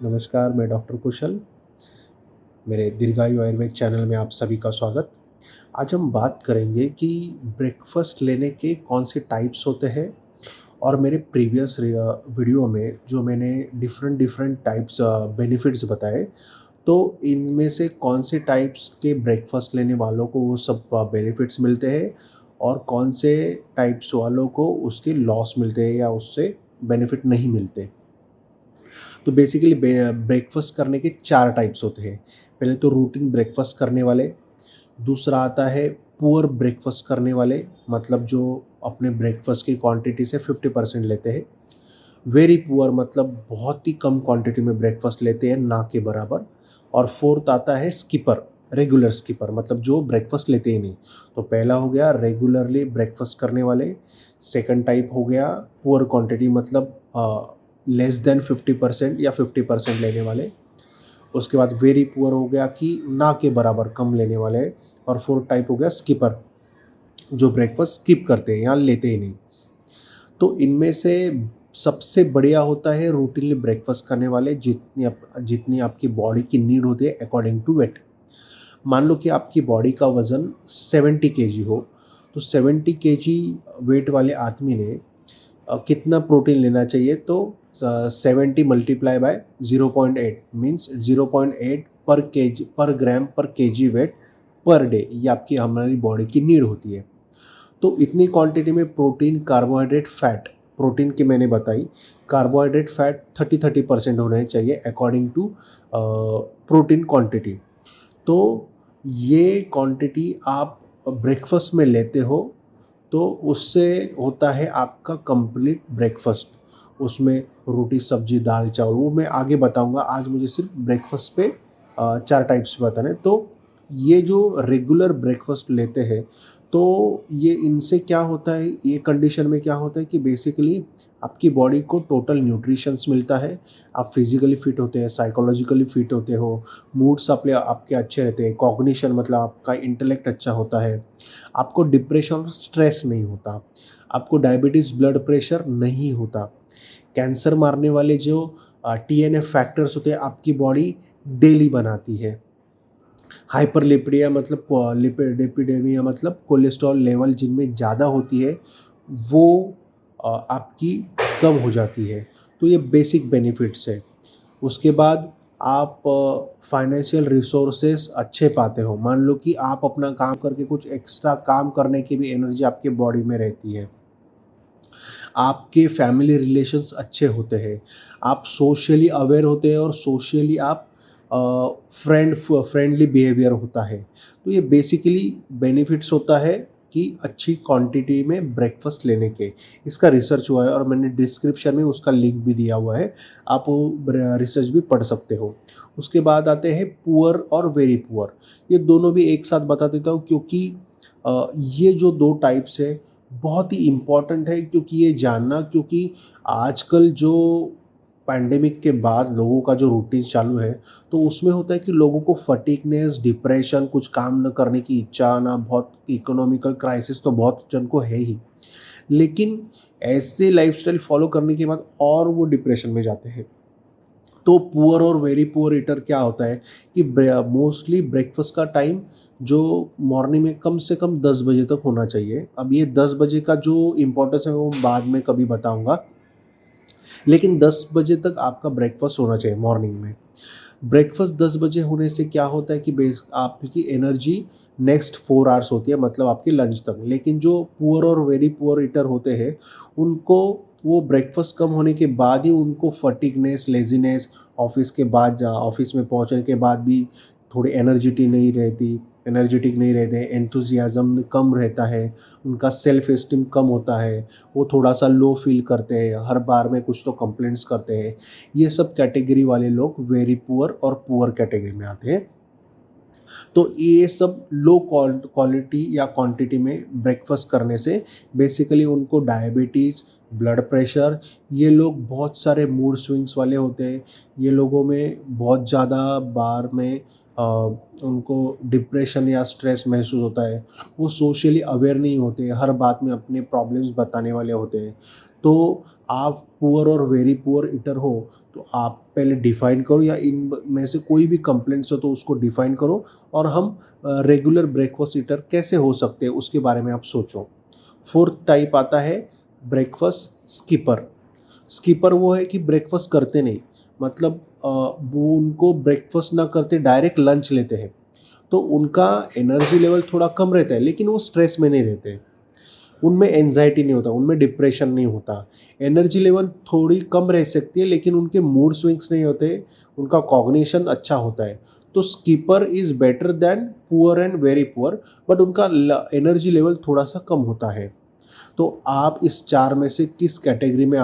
नमस्कार, मैं डॉक्टर कुशल। मेरे दीर्घायु आयुर्वेद चैनल में आप सभी का स्वागत। आज हम बात करेंगे कि ब्रेकफ़ास्ट लेने के कौन से टाइप्स होते हैं और मेरे प्रीवियस वीडियो में जो मैंने डिफ़रेंट डिफ़रेंट टाइप्स बेनिफिट्स बताए, तो इनमें से कौन से टाइप्स के ब्रेकफ़ास्ट लेने वालों को वो सब बेनिफिट्स मिलते हैं और कौन से टाइप्स वालों को उसके लॉस मिलते हैं या उससे बेनिफिट नहीं मिलते। तो बेसिकली ब्रेकफ़ास्ट करने के 4 टाइप्स होते हैं। पहले तो रूटीन ब्रेकफ़ास्ट करने वाले, दूसरा आता है पुअर ब्रेकफ़ास्ट करने वाले, मतलब जो अपने ब्रेकफ़ास्ट की क्वांटिटी से 50% लेते हैं। वेरी पुअर मतलब बहुत ही कम क्वांटिटी में ब्रेकफ़ास्ट लेते हैं, ना के बराबर। और फोर्थ आता है स्किपर, रेगुलर स्किपर मतलब जो ब्रेकफ़ास्ट लेते ही नहीं। तो पहला हो गया रेगुलरली ब्रेकफ़ास्ट करने वाले, सेकंड टाइप हो गया पुअर क्वांटिटी मतलब लेस देन 50% या 50% लेने वाले। उसके बाद वेरी पुअर हो गया कि ना के बराबर कम लेने वाले, और फोर्थ टाइप हो गया स्किपर, जो ब्रेकफ़ास्ट स्किप करते हैं या लेते ही नहीं। तो इनमें से सबसे बढ़िया होता है रूटीनली ब्रेकफ़ास्ट करने वाले, जितनी आपकी बॉडी की नीड होती है अकॉर्डिंग टू वेट। मान लो कि आपकी बॉडी का वज़न 70 केजी हो, तो 70 केजी वेट वाले आदमी ने कितना प्रोटीन लेना चाहिए, तो 70 मल्टीप्लाई बाय 0.8 मीन्स 0.8 पर ग्राम पर केजी वेट पर डे, ये आपकी हमारी बॉडी की नीड होती है। तो इतनी क्वांटिटी में प्रोटीन, कार्बोहाइड्रेट, फैट, प्रोटीन की मैंने बताई, कार्बोहाइड्रेट, फैट 30-30% होने चाहिए अकॉर्डिंग टू प्रोटीन क्वांटिटी। तो ये क्वांटिटी आप ब्रेकफास्ट में लेते हो, तो उससे होता है आपका कंप्लीट ब्रेकफास्ट। उसमें रोटी, सब्जी, दाल, चावल वो मैं आगे बताऊंगा। आज मुझे सिर्फ ब्रेकफास्ट पे 4 टाइप्स बताने। तो ये जो रेगुलर ब्रेकफास्ट लेते हैं, तो ये इनसे क्या होता है, ये कंडीशन में क्या होता है कि बेसिकली आपकी बॉडी को टोटल न्यूट्रिशंस मिलता है। आप फिजिकली फिट होते हैं, साइकोलॉजिकली फिट होते हो, मूड्स आपके अच्छे रहते हैं, कॉग्निशन मतलब आपका इंटेलेक्ट अच्छा होता है, आपको डिप्रेशन और स्ट्रेस नहीं होता, आपको डायबिटीज़, ब्लड प्रेशर नहीं होता, कैंसर मारने वाले जो टीएनएफ फैक्टर्स होते हैं आपकी बॉडी डेली बनाती है। हाइपरलिपिडिया मतलब लिपिडेमिया मतलब कोलेस्ट्रॉल लेवल जिनमें ज़्यादा होती है, वो आपकी कम हो जाती है। तो ये बेसिक बेनिफिट्स है। उसके बाद आप फाइनेंशियल रिसोर्सेस अच्छे पाते हो। मान लो कि आप अपना काम करके कुछ एक्स्ट्रा काम करने की भी एनर्जी आपके बॉडी में रहती है। आपके फैमिली रिलेशंस अच्छे होते हैं, आप सोशली अवेयर होते हैं और सोशली आप फ्रेंडली बिहेवियर होता है। तो ये बेसिकली बेनिफिट्स होता है कि अच्छी क्वांटिटी में ब्रेकफास्ट लेने के। इसका रिसर्च हुआ है और मैंने डिस्क्रिप्शन में उसका लिंक भी दिया हुआ है, आप वो रिसर्च भी पढ़ सकते हो। उसके बाद आते हैं पुअर और वेरी पुअर। ये दोनों भी एक साथ बता देता हूँ, क्योंकि ये जो 2 टाइप्स है बहुत ही इम्पॉर्टेंट है, क्योंकि ये जानना, क्योंकि आजकल जो पैंडेमिक के बाद लोगों का जो रूटीन चालू है, तो उसमें होता है कि लोगों को फटीगनेस, डिप्रेशन, कुछ काम न करने की इच्छा, ना बहुत इकोनॉमिकल क्राइसिस तो बहुत जन को है ही। लेकिन ऐसे लाइफ़स्टाइल फ़ॉलो करने के बाद और वो डिप्रेशन में जाते हैं। तो पुअर और वेरी पुअर ईटर क्या होता है कि मोस्टली ब्रेकफास्ट का टाइम जो मॉर्निंग में कम से कम 10 बजे तक होना चाहिए। अब ये 10 बजे का जो इम्पोर्टेंस है वो बाद में कभी बताऊंगा, लेकिन 10 बजे तक आपका ब्रेकफास्ट होना चाहिए मॉर्निंग में। ब्रेकफास्ट 10 बजे होने से क्या होता है कि आपकी एनर्जी नेक्स्ट 4 आवर्स होती है, मतलब आपके लंच तक। लेकिन जो पुअर और वेरी पुअर ईटर होते हैं, उनको वो ब्रेकफास्ट कम होने के बाद ही उनको फटीगनेस, लेज़ीनेस, ऑफिस में पहुंचने के बाद भी थोड़ी एनर्जेटिक नहीं रहते, एंथुसियाज़म कम रहता है, उनका सेल्फ एस्टीम कम होता है, वो थोड़ा-सा लो फ़ील करते हैं, हर बार में कुछ तो कंप्लेंट्स करते हैं। ये सब कैटेगरी वाले लोग वेरी पुअर और पुअर कैटेगरी में आते हैं। तो ये सब लो क्वालिटी या क्वांटिटी में ब्रेकफास्ट करने से बेसिकली उनको डायबिटीज़, ब्लड प्रेशर, ये लोग बहुत सारे मूड स्विंग्स वाले होते हैं। ये लोगों में बहुत ज़्यादा बार में उनको डिप्रेशन या स्ट्रेस महसूस होता है। वो सोशली अवेयर नहीं होते, हर बात में अपने प्रॉब्लम्स बताने वाले होते हैं। तो आप पुअर और वेरी पुअर ईटर हो तो आप पहले डिफ़ाइन करो, या इन में से कोई भी कंप्लेंट्स हो तो उसको डिफ़ाइन करो, और हम रेगुलर ब्रेकफास्ट ईटर कैसे हो सकते हैं उसके बारे में आप सोचो। फोर्थ टाइप आता है ब्रेकफास्ट स्किपर। स्किपर वो है कि ब्रेकफास्ट करते नहीं, मतलब वो उनको ब्रेकफास्ट ना करते डायरेक्ट लंच लेते हैं, तो उनका एनर्जी लेवल थोड़ा कम रहता है, लेकिन वो स्ट्रेस में नहीं रहते, उनमें एंजाइटी नहीं होता, उनमें डिप्रेशन नहीं होता। एनर्जी लेवल थोड़ी कम रह सकती है लेकिन उनके मूड स्विंग्स नहीं होते, उनका कॉग्निशन अच्छा होता है। तो skipper is better than poor and very poor, but उनका एनर्जी लेवल थोड़ा सा कम होता है। तो आप इस 4 में से किस कैटेगरी में